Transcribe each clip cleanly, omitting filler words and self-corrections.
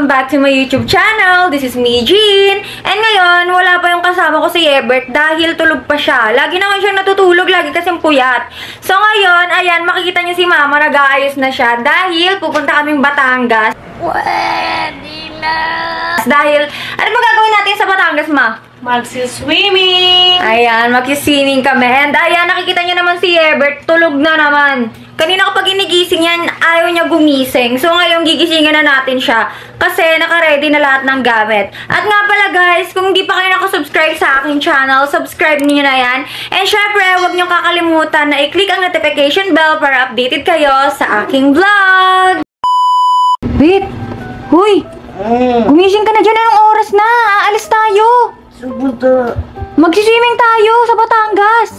welcome back to my YouTube channel. This is me, Jean. And ngayon, wala pa yung kasama ko si Ebert dahil tulog pa siya. Lagi naman siyang natutulog, lagi kasing puyat. So ngayon, ayan, makikita niyo si Mama, nag-aayos na siya dahil pupunta kaming Batangas. Pwede na! Dahil, ano ba gagawin natin sa Batangas, Ma? Magsi-swimming! Ayan, magsi-swimming kami. And ayan, nakikita niyo naman si Ebert, tulog na naman. Kanina kapag inigising yan, ayaw niya gumising. So ngayon, gigisingin na natin siya. Kasi naka-ready na lahat ng gamit. At nga pala guys, kung hindi pa kayo nakasubscribe sa aking channel, subscribe niyo na yan. And syempre, huwag niyo kakalimutan na i-click ang notification bell para updated kayo sa aking vlog. Bet! Huy! Gumising ka na dyan. Anong oras na? Aalis tayo! Supunta. Magsiswimming tayo sa Batangas.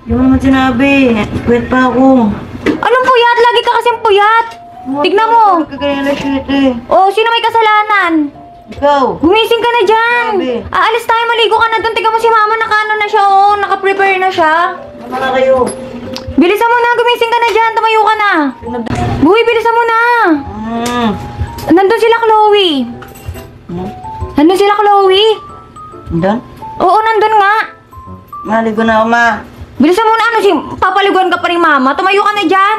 Yung naman sinabi. Pwede pa ako. Anong puyat? Lagi ka kasing puyat. Tignan mo. Kagaya na shit eh. Oh, sino may kasalanan? Ikaw. Gumising ka na dyan. Aalis tayo, maligo ka na doon. Tignan mo si Mama, naka-ano na siya. Oh, naka-prepare na siya. Tama na kayo. Bilisan mo na, gumising ka na dyan. Tumayo ka na. Buhay, bilisan mo na. Nandun sila, Chloe. Nandun sila, Chloe. Nandun? Oo, nandun nga. Maligo na ako, Ma. Bilisan mo na, papaliguan ka pa rin, Mama. Tumayo ka na dyan.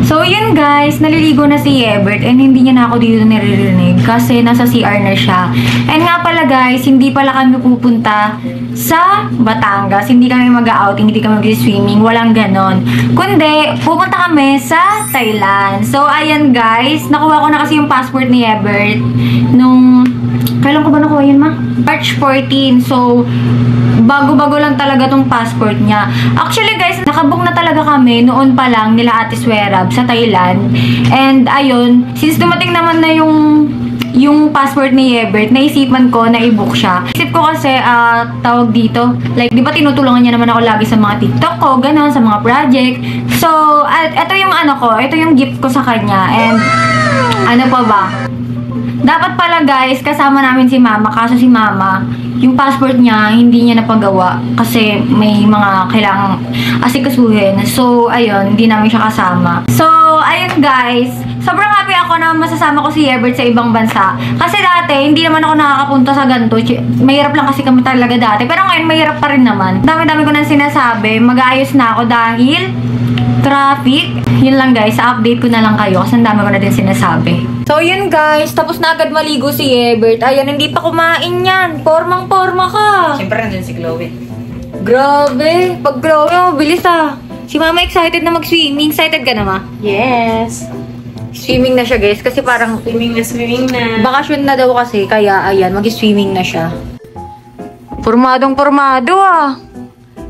So, yun guys, naliligo na si Ebert and hindi niya na ako dito naririnig kasi nasa CR na siya. And nga pala guys, hindi pala kami pupunta sa Batangas. Hindi kami mag-outing, hindi kami mag-swimming, walang ganon. Kundi, pupunta kami sa Thailand. So, ayan guys, nakuha ko na kasi yung passport ni Ebert nung... Kailan ko ba nakuha yun, Ma? March 14. So, bago-bago lang talaga tong passport niya. Actually, guys, nakabook na talaga kami noon pa lang nila Ate Swerab sa Thailand. And, ayun, since dumating naman na yung passport ni Ebert, naisipan ko na i-book siya. Isip ko kasi, tawag dito, like, di ba tinutulungan niya naman ako lagi sa mga TikTok ko, gano'n, sa mga project. So, ito yung ano ko, ito yung gift ko sa kanya. And, ano pa ba? Dapat pala guys, kasama namin si Mama. Kaso si Mama, yung passport niya, hindi niya napagawa. Kasi may mga kailangang asikasuhin. So, ayun, hindi namin siya kasama. So, ayun guys, sobrang happy ako na masasama ko si Ebert sa ibang bansa. Kasi dati, hindi naman ako nakakapunta sa ganito. Mahirap lang kasi kami talaga dati. Pero ngayon, mahirap pa rin naman. Dami-dami ko nang sinasabi. Mag-aayos na ako dahil traffic. Yun lang guys, update ko na lang kayo kasi ang dami ko na din sinasabi. So yun guys, tapos na agad maligo si Ebert. Ayan, hindi pa kumain yan. Pormang-porma ka. Siyempre nandun si Chloe. Grabe. Pag Chloe, mabilis ah. Si Mama excited na mag-swimming. Excited ka na, Ma? Yes. Swimming na siya guys kasi parang Swimming na. bakasyon na daw kasi. Kaya ayan, mag-swimming na siya. Pormadong-pormado ah.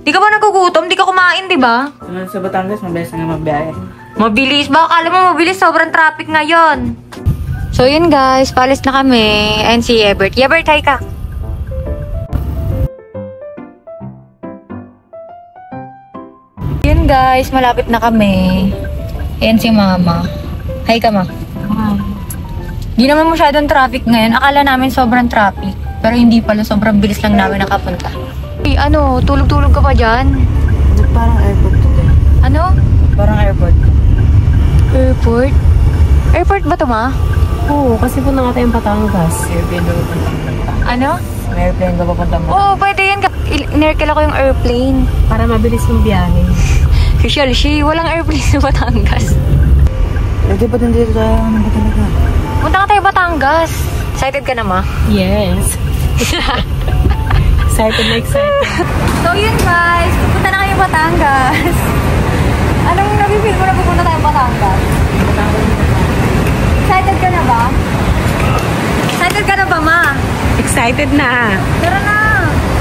Di ka ba nagugutom? Di ka kumain, di ba? Sa Batangas, mabilis na mabiyahe. Mabilis ba? Akala mo mabilis. Sobrang traffic ngayon. So, yun guys. Palis na kami. And si Ebert. Ebert, hi ka. Yun guys. Malapit na kami. Ayan si Mama. Hi ka, Ma. Di naman masyadong traffic ngayon. Akala namin sobrang traffic. Pero hindi pala. Sobrang bilis lang namin nakapunta. Hey, ano? Tulog-tulog ka pa dyan? Parang airport today. Ano? Parang airport. Airport? Airport ba ito, Ma? Oo, kasi po na nga tayong Batangas. Airplane ba papunta? Ano? Airplane ba papunta mo? Oo, pwede yan. Inerkel ako yung airplane. Para mabilis yung biyahe. Official, walang airplane sa Batangas. Pwede ba nandito tayo? Ano ba talaga? Punta ka tayo Batangas. Excited ka na, Ma? Yes. Excited na excited. So yun guys, pupunta na kayo Batangas. Anong nabibig mo na pupunta tayo Batangas? Excited ka na ba? Excited ka na ba, Ma? Excited na. Tara na.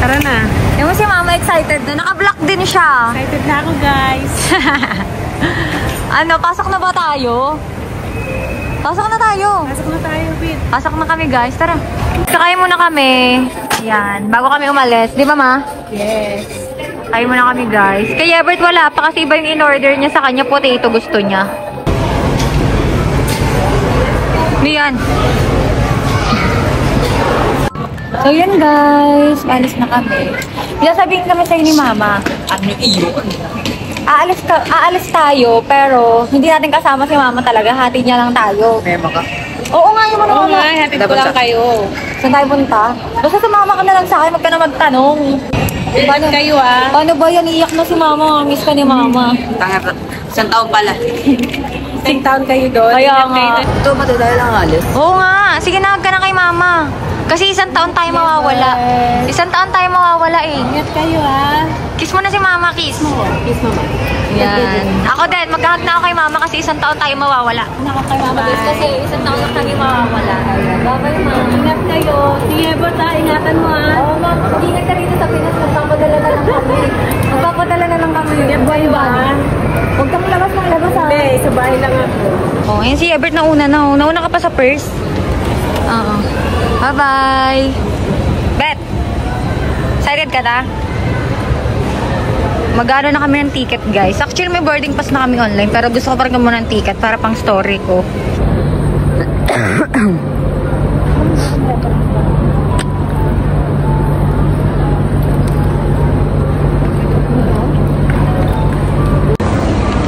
Tara na. Yung mo si Mama excited na. Naka-block din siya. Excited na ako, guys. Ano, pasok na ba tayo? Pasok na tayo. Pasok na tayo, Pete. Pasok na kami guys, tara. Sakay muna kami. Yan, bago kami umalis. Di ba, Ma? Yes. Sakay muna kami guys. Kay Ebert wala pa kasi iba yung in-order niya sa kanya. Potato gusto niya. Ano yan? So yun guys, alis na kami. Sasabihin kami sa'yo ni Mama. Ano iyo? aalis tayo, pero hindi natin kasama si mama talaga. Hatid niya lang tayo. Mema ka. Oo nga, yung Oo mama. nga, hatid ko lang kayo. Saan tayo punta? Basta sumama ka na lang sa akin, huwag ka na magtanong. Paano kayo ah? Paano ba yan? Iyak na si mama. Miss ka ni mama. Tanga, isang taon pala. Isang taon kayo doon. Kaya Ilan nga. kayo doon? Ito, matagal lang alis. Oo nga. Sige na, huwag ka na kay mama. Kasi isang taon tayo mawawala. Isang taon tayo mawawala eh. Ingat kayo ah. Kiss mo na si mama, kiss. Kiss mama. Yan. Ako din, maghahag na ako kay mama kasi isang taon tayo mawawala. Naka kay mama. Guys, kasi isang taon lang tayo mawawala. Bye-bye, mama. Ingat kayo. Sige, bata. Ingatan mo ah. Oo, ma'am. Ingat ka dito sa Pinas. Magpapadala na lang kami. Magpapadala na lang kami. Sige, bye ba? Huwag kang labas ng labas ha. Hindi, sa bahay lang ako. Oh, yun si Ebert nauna na. Nauna ka pa sa purse. Oo. Bye-bye. Bet. Excited ka na? Mag-ano na kami ng ticket, guys. Actually, may boarding pass na kami online. Pero gusto ko pa rin muna ng ticket para pang story ko.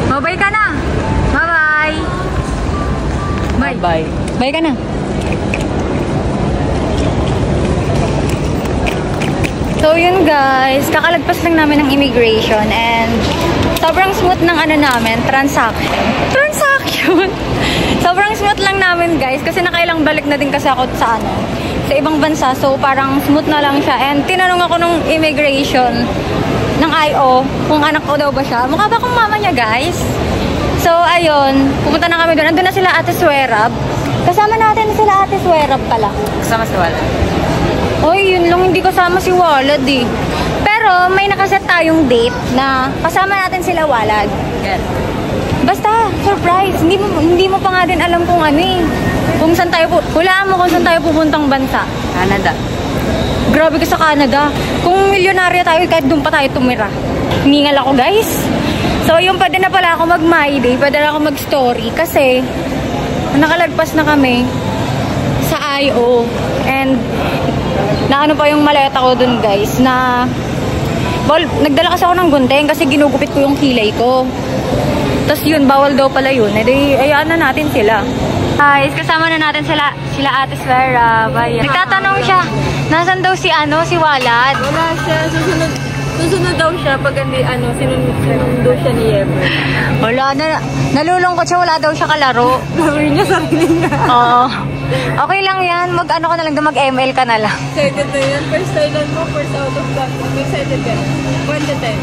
Bye-bye ka na. Bye-bye. Bye. Bye. Bye ka na. So yun guys, kakalagpas lang namin ng immigration and sobrang smooth ng ano namin, transaction. Sobrang smooth lang namin guys kasi nakailang balik na din kasi ako sa sa ibang bansa. So parang smooth na lang siya and tinanong ako nung immigration ng IO kung anak ko daw ba siya. Mukha ba akong mama niya guys? So ayun, pumunta na kami doon. Andun na sila Ate Swerab. Kasama natin sila Ate Swerab pala. Kasama si Wala. Oy, yun lang, hindi kasama si Walad eh. Pero may nakaset tayong date na kasama natin sila Walad. Yan. Basta, surprise. Hindi mo pa nga din alam kung ano eh. Kung saan tayo, hulaan mo kung saan tayo pupuntang bansa. Canada. Grabe ka sa Canada. Kung milyonarya tayo, kahit doon pa tayo tumira. Hiningal ako guys. So yung pwede na pala ako mag-my day, pwede na ako mag-story. Kasi, nakalagpas na kami sa IO. And, na ano pa yung maleta ko dun guys, na nagdala kasi ako ng gunting kasi ginugupit ko yung kilay ko. Tapos yun, bawal daw pala yun. E di, ayaan na natin sila. Guys, kasama na natin sila Ate Svera. Nagtatanong siya, nasan daw si Walad? Wala siya. Susunod daw siya pag hindi sinundo siya ni Ever. Wala na, nalulungkot siya, wala daw siya kalaro. Gawin niya sarili niya. Oo. Okay lang yan, mag-ano ka na lang, mag-ML ka na lang. Excited na yan. First time mo, first out of that. Excited ka. 1 to 10.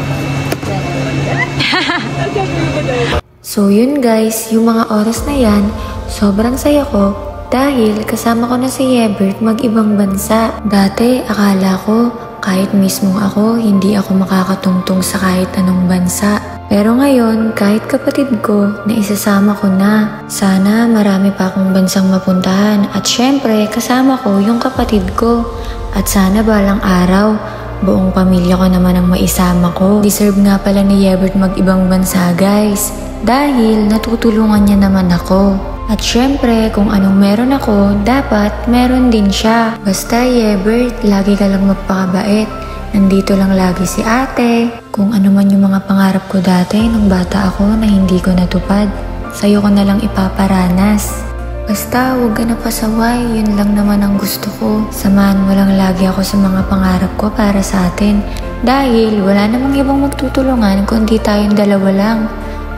So yun guys, yung mga oras na yan, sobrang saya ko dahil kasama ko na si Ebert mag-ibang bansa. Dati akala ko kahit mismong ako, hindi ako makakatungtong sa kahit anong bansa. Pero ngayon, kahit kapatid ko, na isasama ko na. Sana marami pa akong bansang mapuntahan at syempre kasama ko yung kapatid ko. At sana balang araw, buong pamilya ko naman ang maisama ko. Deserve nga pala ni Yebert mag-ibang bansa guys. Dahil natutulungan niya naman ako. At syempre, kung anong meron ako, dapat meron din siya. Basta Yebert, lagi ka lang magpakabait. Nandito lang lagi si ate. Kung ano man yung mga pangarap ko dati nung bata ako na hindi ko natupad, sa'yo ko na lang ipaparanas. Basta huwag ka na pasaway, yun lang naman ang gusto ko. Samahan mo lang lagi ako sa mga pangarap ko para sa atin. Dahil wala namang ibang magtutulungan kundi tayong dalawa lang.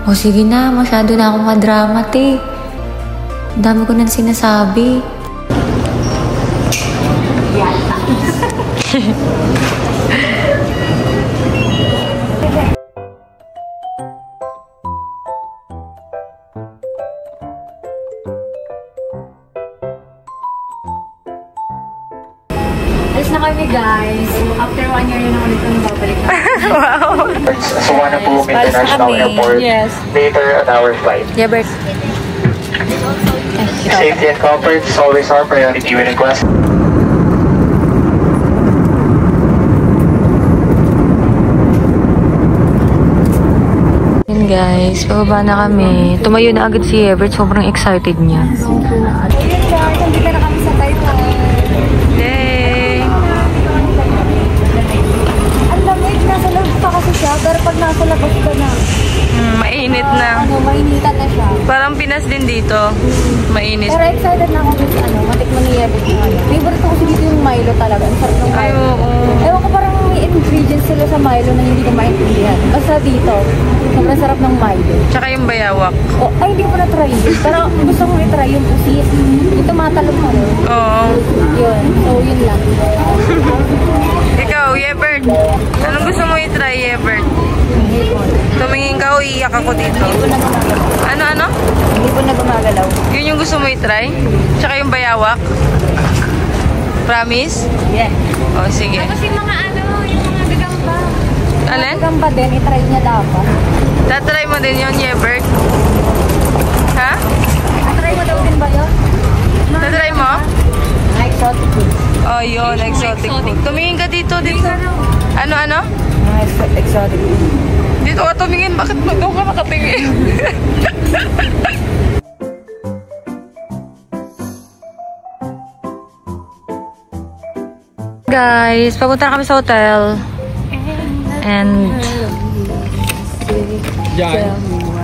O sige na, masyado na akong kadramat eh. Dami ko nang sinasabi. Yata. Alis na kami guys. After 1 year yun ulit kami babalik. Wow! Suvarnabhumi International Airport. Yes. Later, an hour flight. Yebert. Safety and comfort is always our priority when request. Yun guys, pababa na kami. Tumayo na agad si Everett. Sobrang excited niya. Yun guys, nandito na kami sa Taiwan. Yay! Ang lamig, nasa loob pa kasi siya. Pero pag nasa labas ka na, Mainit na. Mainitan na siya. Parang Pinas din dito. Mainit. Pero excited na ako dito, matikman ni Yebet yung favorite ko kasi dito yung Milo talaga. Ang sarap ng Milo. Ay, oo. Ewan ko, parang may ingredients sila sa Milo na hindi ko maintindihan. Basta dito, sobrang sarap ng Milo. Tsaka yung bayawak. Ay, hindi ko na-try yun. Pero gusto ko i-try yung pusit. Yung tumatalog mo. Oo. Yun. So, yun lang. Ikaw, Yebert. Anong gusto mo i-try, Yebert? Tumingin ka o iiyak ako dito. Ano? Hindi ko na gumagalaw. Yun yung gusto mo i-try? Tsaka yung bayawak? Promise? Yeah. O, sige. Kasi yung mga gagamba. Alin? Gagamba din, i-try niya dapat. Tatry mo din yun, Yebert? Ha? I-try mo daw din ba yun? Tatry mo? Exotic food. Oh, yun. Exotic food. Tumingin ka dito. Ano? Exotic food. Dito ka tumingin. Bakit mo doon ka nakatingin? Guys, papunta na kami sa hotel. And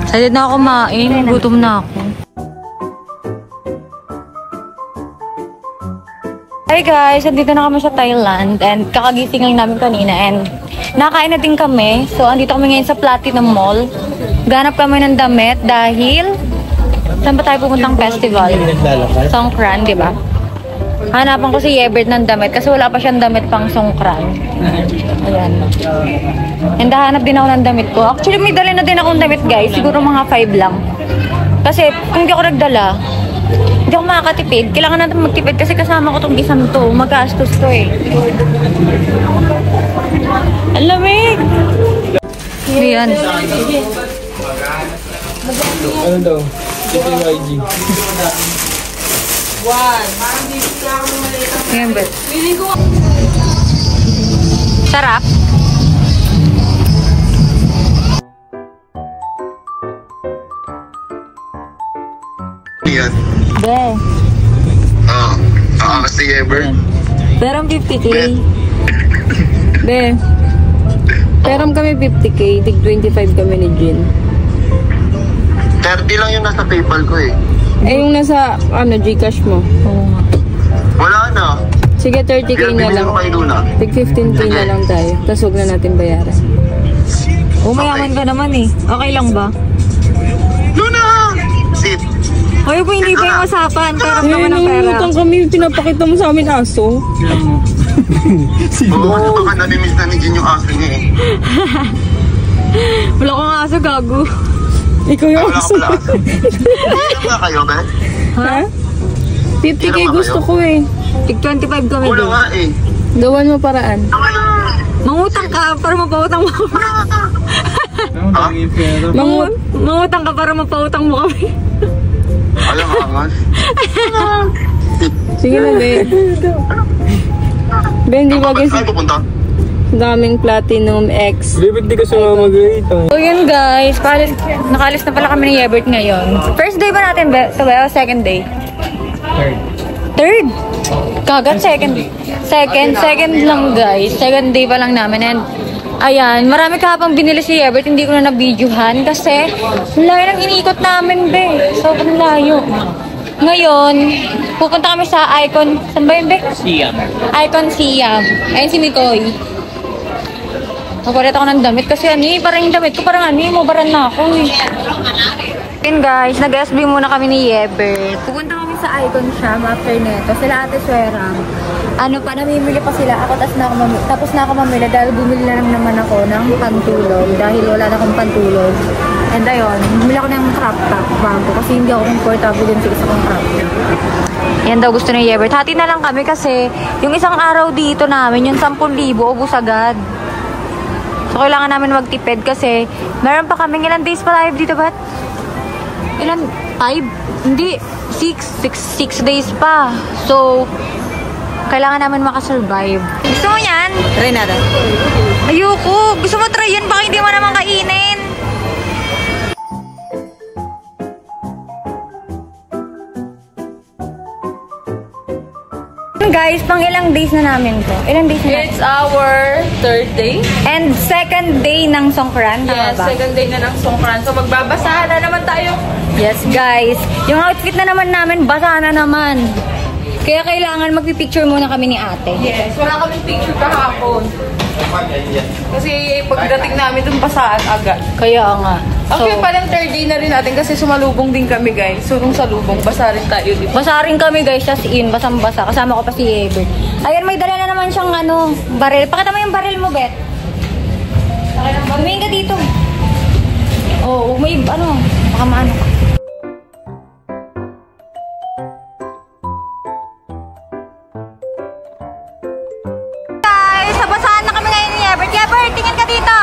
excited na ako kumain. Gutom na ako. Hi guys, andito na kami sa Thailand and kakagising lang namin kanina and nakain na din kami. So, andito kami ngayon sa Platinum Mall. Ganap kami ng damit dahil saan ba tayo pupuntang festival? Songkran, di ba? Hanapan ko si Yebert ng damit kasi wala pa siyang damit pang Songkran. Ayan. And hanap din ako ng damit ko. Actually, may dala na din akong damit guys. Siguro mga 5 lang. Kasi kung hindi ako nagdala, hindi ako makakatipid. Kailangan natin magtipid kasi kasama ko tong isang to. Magastos to eh. Ang lamig! Ayan. Ano daw? TTYG. Ayan ba? Sarap. Yan. Be, Kasi ever. perang 50k. Be. Peram kami 50k. Tig 25 kami ni Jin. 30 lang yung nasa PayPal ko eh. Eh, yung nasa, Gcash mo. Wala na. Sige, 30k na lang. Ko kay Luna. Tig 15k na lang tayo. Tapos huwag na natin bayaran. Mayaman ka naman eh. Okay lang ba? Luna! Sit. Hoy, po hindi pa yung usapan. Perang naman ng pera. Utang kami, pinapakita mo sa amin aso. Oo, kasi baka namimiss na ni Jin yung aso niya eh. Wala kong aso, gago. Ikaw yung Wala ka aso. pala aso. Ilan nga kayo, be? Ha? 50k Ilan ba gusto kayo? ko eh. Tig 25 kami Wala doon. nga eh. Gawan mo paraan. Mangutang ka para mapautang mo kami. Mangutang ka para mapautang mo kami. Alam nga angas. Sige na, be. Ben, di ba guys, Saan pupunta? daming Platinum X. David, di ka sumama mag-rate. So yun guys, nakalis na pala kami ni Yebert ngayon. First day ba natin ba? So, well, second day? Third? Kagat, second lang guys. Second day pa lang namin and ayan, marami kahapang binili si Yebert, hindi ko na na-videohan kasi layo ng iniikot namin be. Sobrang layo. Ngayon, pupunta kami sa Icon, saan ba yun be? Siam. Icon Siam. Ayun si Mikoy. Nakulit ako ng damit kasi parang yung damit ko parang mubaran na ako eh. Yun guys, nag-SB muna kami ni Yebert. Pupunta kami sa Icon Siam after neto. Sila Ate Swerang. Namimili pa sila ako tapos na ako mamili dahil bumili na lang naman ako ng pantulog dahil wala na akong pantulog. And ayun, bumili ako ng crop top bago kasi hindi ako comfortable din sa isa kong crop top. Yan daw gusto ni Yebert. Hati na lang kami kasi yung isang araw dito namin, yung 10,000 ubus agad. So kailangan namin magtipid kasi meron pa kaming ilang days pa live dito ba? Ilan? 5? Hindi. 6 days pa. So, kailangan namin makasurvive. Gusto mo yan? Try natin. Ayoko. Gusto mo try yan? Baka hindi mo naman kainin. guys, pang ilang days na namin to? Ilang days na namin? It's our third day. And second day ng Songkran, tama Yes, ba? second day na ng Songkran. So magbabasahan na naman tayo. Yes, guys. Yung outfit na naman namin, basa na naman. Kaya kailangan magpipicture muna kami ni ate. Yes, wala kaming picture kahapon. Kasi pagdating namin dun, basahan agad. Kaya nga. Okay, parang third day na rin natin kasi sumalubong din kami, guys. So, nung salubong, basa rin tayo, di ba? Basa rin kami guys, as in, basang-basa. Kasama ko pa si Ever. Ayan, may dala na naman siyang baril. Pakita mo yung baril mo, Bet. Tumingin ka dito. Oh, may baka maano ka. Guys, nabasahan na kami ngayon ni Ever. Ever, tingin ka dito.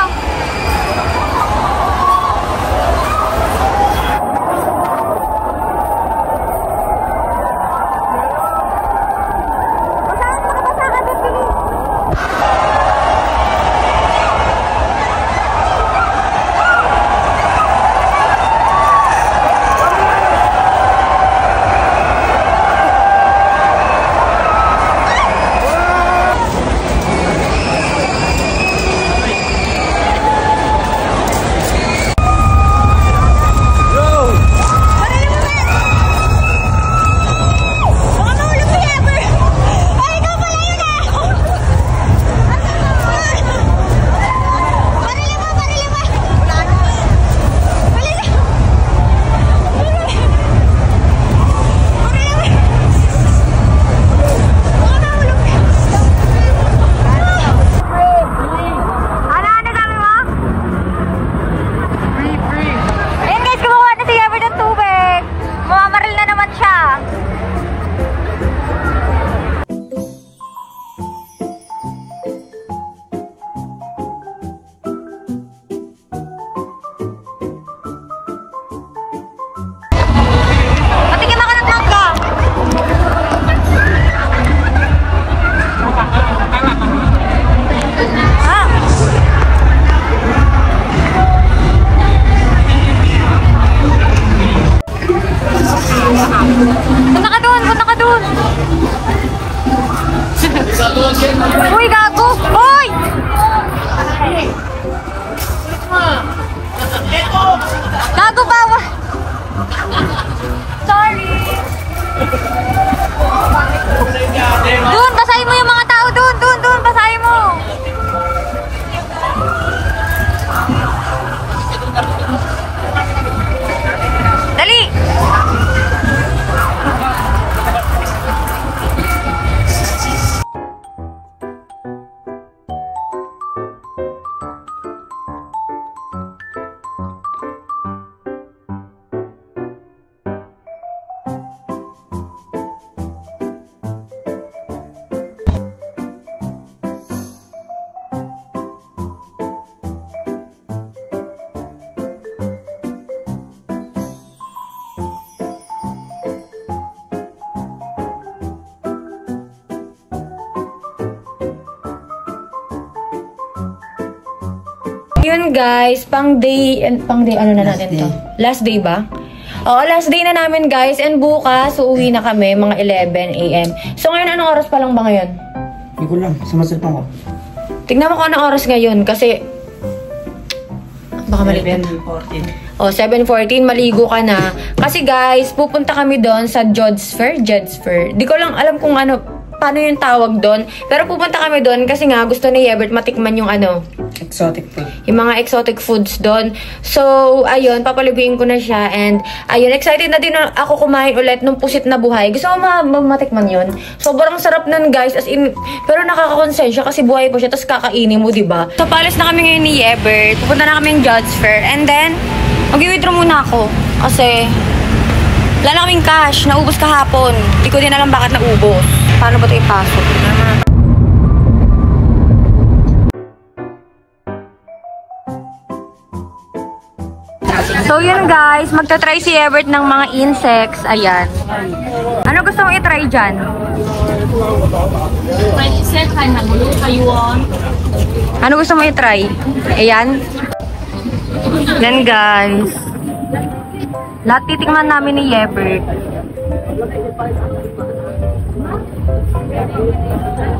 Uy, gago! Uy! Gago, bawa! Sorry! Dun, basahin mo yung mga tao! Dun! Basahin mo! Dali! Yun guys, pang day ano na natin to? Last day ba? Oo, last day na namin guys, and bukas uuwi na kami mga 11 AM. So ngayon, anong oras pa lang ba ngayon? Hindi ko lang, sumasalpang ko. Tignan mo kung anong oras ngayon kasi baka mali. 7:14. O, 7:14, maligo ka na. Kasi guys, pupunta kami doon sa Jod's Fair. Di ko lang alam kung paano yung tawag doon. Pero pupunta kami doon kasi nga gusto ni Yebert matikman yung Exotic food. yung mga exotic foods doon. So, ayun, papaliguin ko na siya. And, ayun, excited na din ako kumain ulit nung pusit na buhay. Gusto ko matikman yun. Sobrang sarap nun, guys. As in, pero nakakakonsensya kasi buhay po siya. Tapos kakainin mo, diba? So, palis na kami ngayon ni Yebert. Pupunta na kami yung Jod's Fair. And then, mag-withdraw muna ako. Kasi, wala na kaming cash. Naubos kahapon. Hindi ko din alam bakit naubos. Paano ba ito ipasok? So yun guys, magta-try si Everett ng mga insects. Ayan. Ano gusto mong i-try dyan? Ano gusto mong i-try? Ayan. Yan guys. Lahat titikman namin ni Yebert.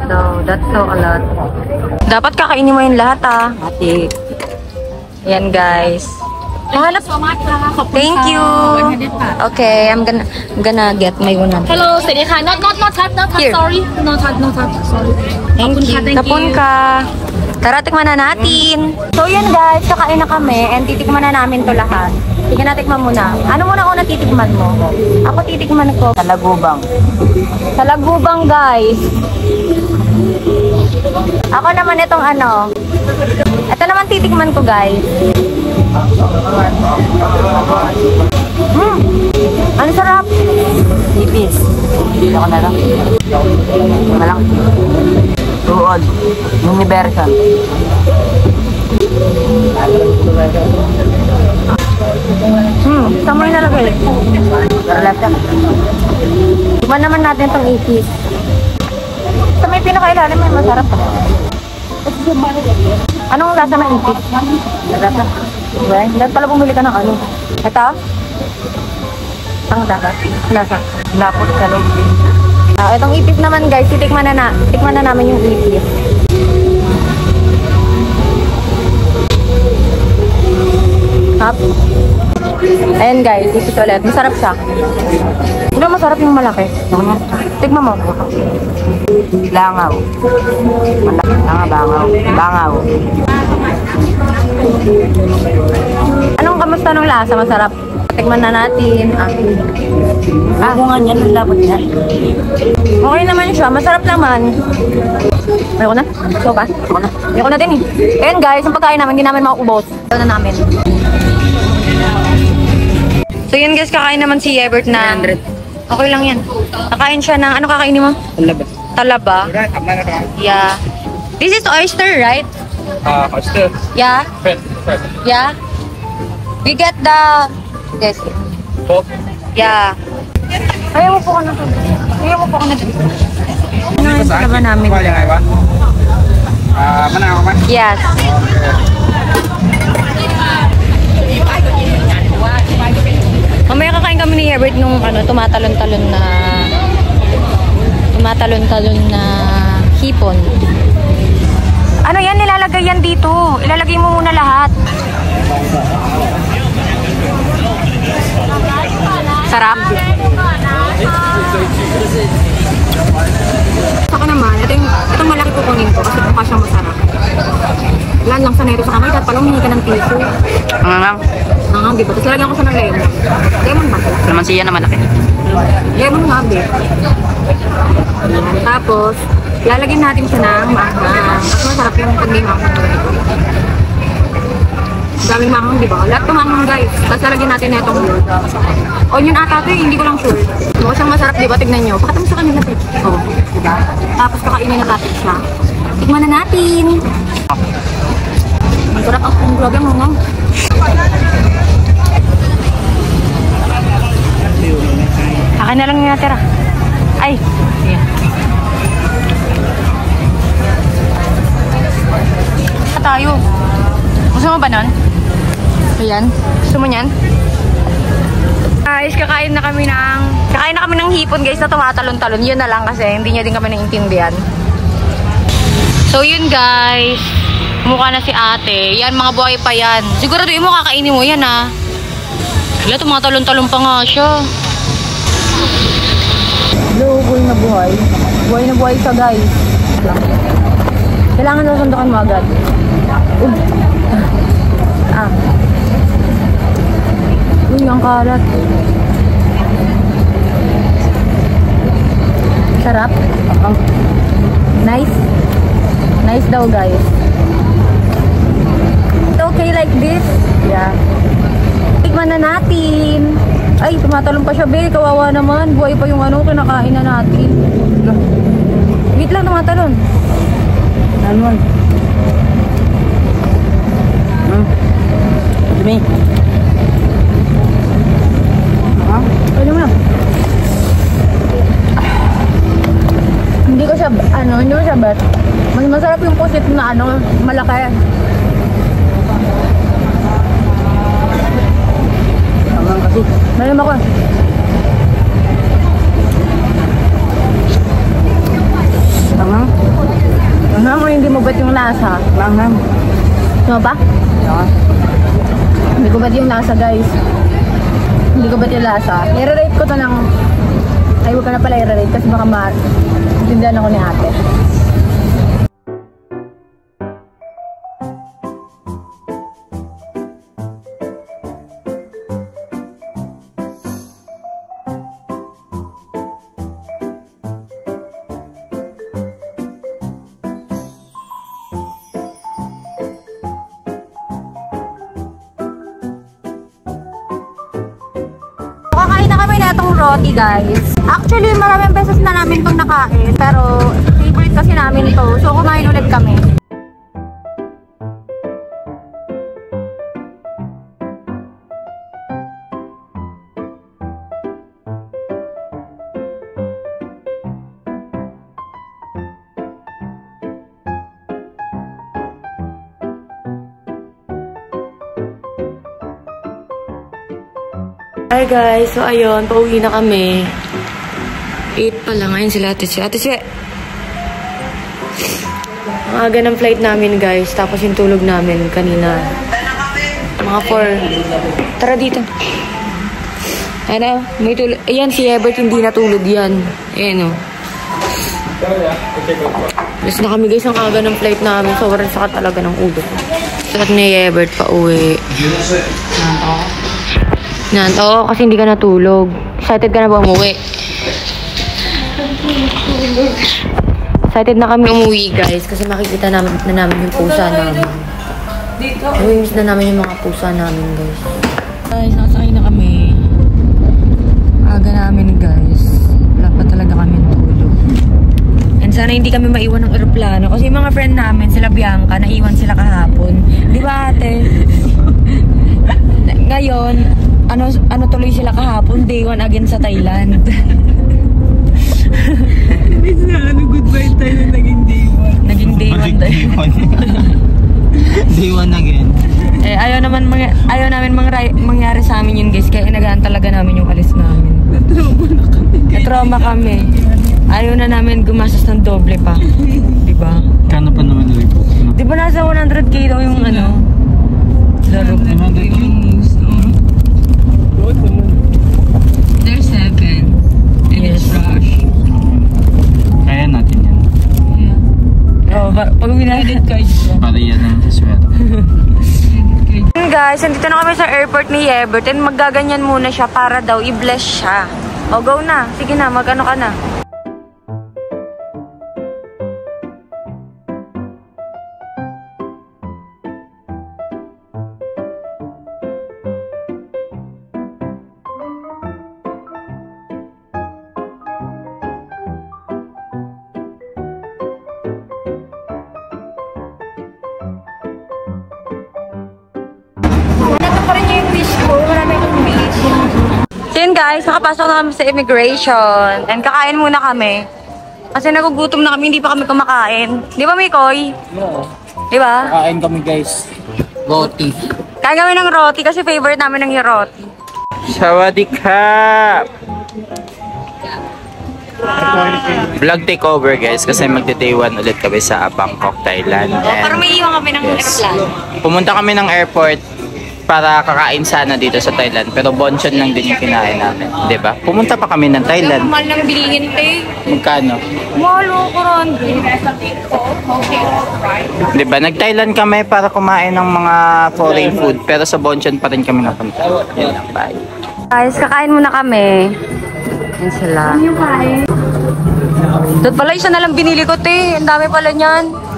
So, that's so a lot. Dapat kakainin mo yung lahat ah. Ate. Yan guys. Mahanap. Thank you. Okay, I'm gonna get my 100. Hello, Sedika. Not hot, Here. sorry. Not hot, sorry. Thank you. Tapon ka. Tara, tikman na natin. So yun guys, kakain na kami and titikman na namin to lahat. Sige na, tikman muna. Ano muna una titikman mo? Ako titikman ko. Talagubang. Talagubang guys. Ako naman itong ano. Ito naman titikman ko guys. Ano sarap? Ipis. Ako na lang. Malang. Tuod. Universal. Tama yung nalagay. Karalasa. Iba naman natin itong ipis. Sa may pinakailalim may masarap pa. Anong lasa ng ipis? Karalasa. Diba? Dapat pala bumili ka ng ano. Ito? Ang lasa. Lasa. Lapot sa loob. Itong ipis naman guys, tikman na namin yung ipis. Hop. Ayan guys, ipis ulit. Masarap siya. Hindi masarap yung malaki. Tikman mo. Langaw. Bangaw. Bangaw. Anong kamusta nung lasa? Masarap. Tikman na natin. Bunga niyan, ang lapot niya. Okay naman siya. Masarap naman. Ayoko na. So ba? Ayoko na din eh. Ayan guys, yung pagkain namin, hindi namin maubos. Ito na namin. So yun guys, kakain naman si Yebert na 100. Okay lang yan. Kakain siya ng, ano kakainin mo? Talaba. Talaba. Yeah. This is oyster, right? Oyster. Yeah. Fred. Yeah. We get the... Yes. Pork. Yeah. Ayaw mo po ka na. Ayaw mo po ka na. Ano yung talaba namin? Mana ako man? Yes. Mamaya kakain kami ni Herbert nung ano, tumatalon-talon na hipon. Ano yan? Nilalagay yan dito. Ilalagay mo muna lahat. Sarap. Saka naman, itong malaki kukunin ko kasi mukha siyang masarap. Wala lang sanay ito sa kamay, dapat pala humingi ka ng tissue. Ano lang? Di ba? Tapos lalagyan ko siya ng lemon. Lemon ba? Naman siya na malaki. Lemon nga, be. Tapos, lalagyan natin siya ng manghang. Mas masarap yung pag may manghang. Daming manghang, di ba? Lahat ng manghang, guys. Tapos lalagyan natin na itong onion ata ito eh, hindi ko lang sure. Mukha siyang masarap, di ba? Tignan nyo. Pakita mo sa kanila, eh. Oo, di ba? Tapos kakainin na natin siya. Tikman na natin. Masarap ang grabe ang manghang. Akin na lang yung natira. Ay! Yeah. Tayo. Gusto mo ba nun? Ayan. Gusto mo nyan? Guys, kakain na kami ng hipon guys na tumatalon-talon. Yun na lang kasi hindi niya din kami naintindihan. So yun guys. Mukha na si ate. Yan, mga buhay pa yan. Siguraduhin mo kakainin mo yan ha. Wala, tumatalon-talon pa nga siya. Hello, buhay na buhay. Buhay na buhay siya guys. Kailangan nasundukan mo agad. Uy, ang kalat. Sarap. Nice. Nice daw guys. It's okay like this? Yeah. Tikman na natin. Ay, tumatalon pa siya, be. Kawawa naman. Buhay pa yung ano, kinakain na natin. Wait lang, tumatalon. Ano? Dumi. Ano mo? Hindi ko siya bet. Mas masarap yung pusit na ano, malaki. Hanggang kasi Mayroon ako. Angang. Angang o hindi mo ba't yung lasa? Angang. Ano ba? Hindi ko ba't yung lasa, guys? Hindi ko ba't yung lasa? I-rate ko to ng... Ay, huwag ka na pala i-rate kasi baka matindihan ako ni ate. Kakain na kami na itong roti, guys. Actually, maraming beses na namin itong nakain. Pero, favorite kasi namin to. So, kumain ulit kami. Hi guys, so ayun, pauwi na kami. 8 pa lang, ngayon sila Ate Sue. Ate Sue! Ang aga ng flight namin guys, tapos yung tulog namin kanina. Mga 4. Tara dito. Ano, may tulog. Ayan, si Hebert hindi natulog yan. Ayan o. Tapos na kami guys, ang aga ng flight namin. Sobrang sakit talaga ng ulo. Sakit ni Hebert pa uwi. Oo, kasi hindi ka natulog. Excited ka na ba umuwi? Excited na kami umuwi, guys. Kasi makikita na namin yung pusa namin. Miss na namin yung mga pusa namin, guys. Guys, nakasakay na kami. Aga namin, guys. Wala pa talaga kami tulog. And sana hindi kami maiwan ng eroplano. Kasi yung mga friend namin, sila Bianca, naiwan sila kahapon. Di ba, ate? Ngayon, ano tuloy sila kahapon, day 1 again sa Thailand. Miss na goodbye Thailand, naging day 1. Naging day 1 tayo. Day 1 again. Eh, ayaw namin mangyari sa amin yun guys, kaya inagaan talaga namin yung alis namin. Na-trauma kami. Ayaw na namin gumastos ng doble pa. Diba? Kano pa naman ulit? Diba nasa 100k daw yung laro? There's 7. Yes. Rush. Kaya natin yan. Oh, pag winaded card ko. Para yan ang swerte. Guys, nandito na kami sa airport ni Hebert and maggaganyan muna siya para daw i-bless siya. O, go na. Sige na, mag-ano ka na. Yun guys, nakapasok na kami sa immigration and kakain muna kami. Kasi nagugutom na kami, hindi pa kami kumakain. Di ba, Mikoy? Oo. Di ba? Kain kami guys. Roti. Kain kami ng roti kasi favorite namin ng roti. Sawadee-kap! Vlog takeover guys kasi magte-day 1 ulit kami sa Bangkok, Thailand. Para may iwan kami ng aeroplano. Pumunta kami ng airport para kakain sana dito sa Thailand pero bonchon lang din yung kinain namin, 'di ba? Pumunta pa kami ng Thailand. Mahal ng bilihin, te. Magkano? Mahal ko ron. 'Di ba? Nag-Thailand kami para kumain ng mga foreign food pero sa bonchon pa rin kami napunta. Yan lang, bye. Guys, kakain muna kami. Yan sila. Ano yung kain? Doon pala, isa na lang binili ko, te. Ang dami pala niyan.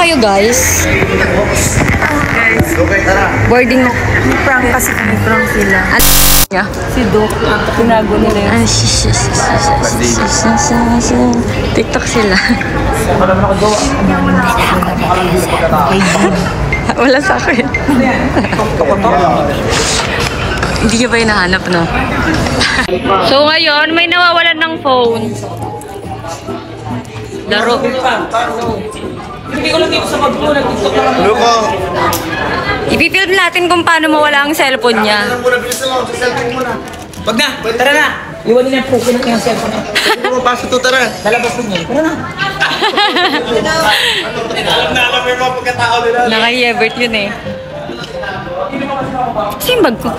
kayo, guys? Boarding na. Prank kasi kami, prank sila. Ano niya? Si Doc, tinago nila yun. Ano, TikTok sila. Wala sa akin. Hindi niyo ba hinahanap, no? So ngayon, may nawawalan ng phone. Laro. Ipipilm natin kung paano mawala ang cellphone niya. Wag na! Tara na! Iwan nila po ng yung cellphone niya. Pasok to, tara. Lalabas po niya. Tara na! Alam mo yung mga pagkatao nila. Naka-Yebert yun eh. Kasi yung bag ko.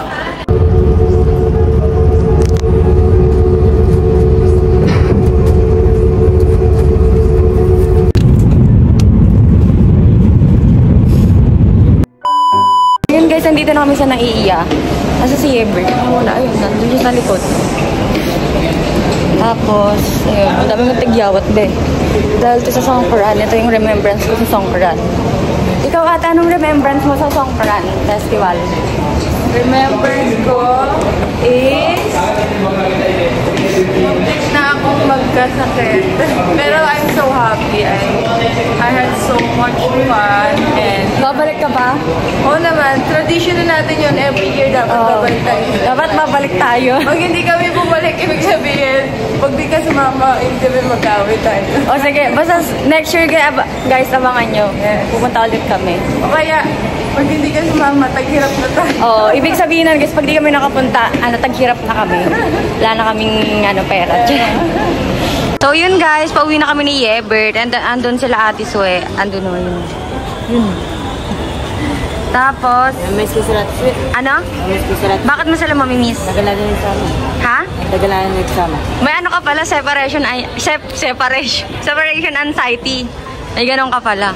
Ayun guys, nandito na kami sa Naiiya. Nasa si Yebert. Wala, ayun. Nandun siya sa likod. Tapos, ayun. Ang dami mong tigyawat, be. Dahil ito sa Songkran. Ito yung remembrance ko sa Songkran. Ikaw ata, anong remembrance mo sa Songkran Festival? Remembrance ko is muntik na akong magkasakit. Pero I'm so happy. I had so much fun. And Babalik ka ba? oo naman, tradition na natin yun. Every year dapat babalik tayo. Dapat babalik tayo. Pag hindi kami bumalik, ibig sabihin, pag di ka sumama, hindi kami mag-away tayo. O sige, basta next year guys, abangan nyo. Pupunta ulit kami. O kaya, pag hindi ka sumama, taghirap na tayo. Oh, ibig sabihin nun guys, pag di kami nakapunta, taghirap na kami. Wala na kaming pera. So yun guys, pauwi na kami ni Yebert. And andun sila Ate Sue. Andun o yun. Yun. Tapos, Miss ko sila. ano? Miss ko sila. Bakit mo sila mamimiss? Tagalan din sa amin. Ha? Tagalan din sa amin. May ano ka pala, separation anxiety. May ganun ka pala.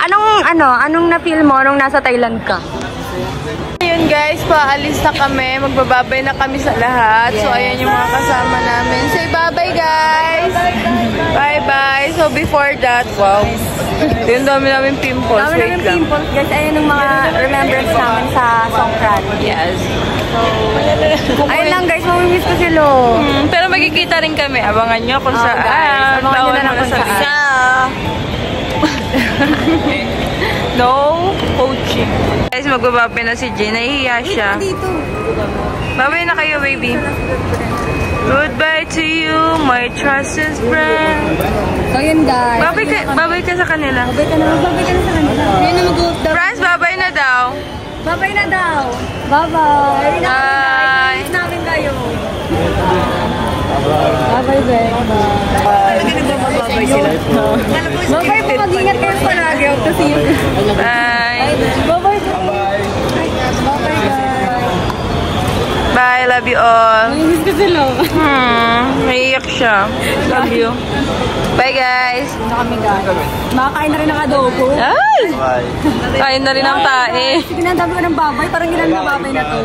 Anong na-feel mo nung nasa Thailand ka? Ayun guys, paalis na kami. Magbababay na kami sa lahat. So, ayan yung mga kasama namin. Say bye-bye guys! Bye-bye! So, before that, wow. Yung dami namin pimples. Dami namin pimples, guys. Ayun yung mga remembrance namin sa Songkran. Yes. Ayun lang guys, mamimiss ko sila. Pero magkikita rin kami. Abangan nyo kung saan. Guys, abangan nyo na lang kung saan. No coaching. Guys, magbababay na si Jay. Nahihiya siya. Babay na kayo, baby. Goodbye to you, my trusted friend. So yun guys. Babay ka sa kanila. Babay ka na sa kanila. Yun na mag-uupdate. Friends, babay na daw. Babay na daw. Bye-bye. Bye. Miss namin kayo. Bye-bye, Ben. Babay sila. Bye-bye po. Mag-ingat kayo palagi. Kasi yun. Bye. Bye-bye. Bye-bye, guys. Bye, love you all. Miss ko sila. Naiiyak siya. Love you. Bye, guys. Ano kami guys? Makakain na rin ng adobo. Ay! Kain na rin ang tae. Sige na, ang dami ko ng babay. Parang ginang na babay na to.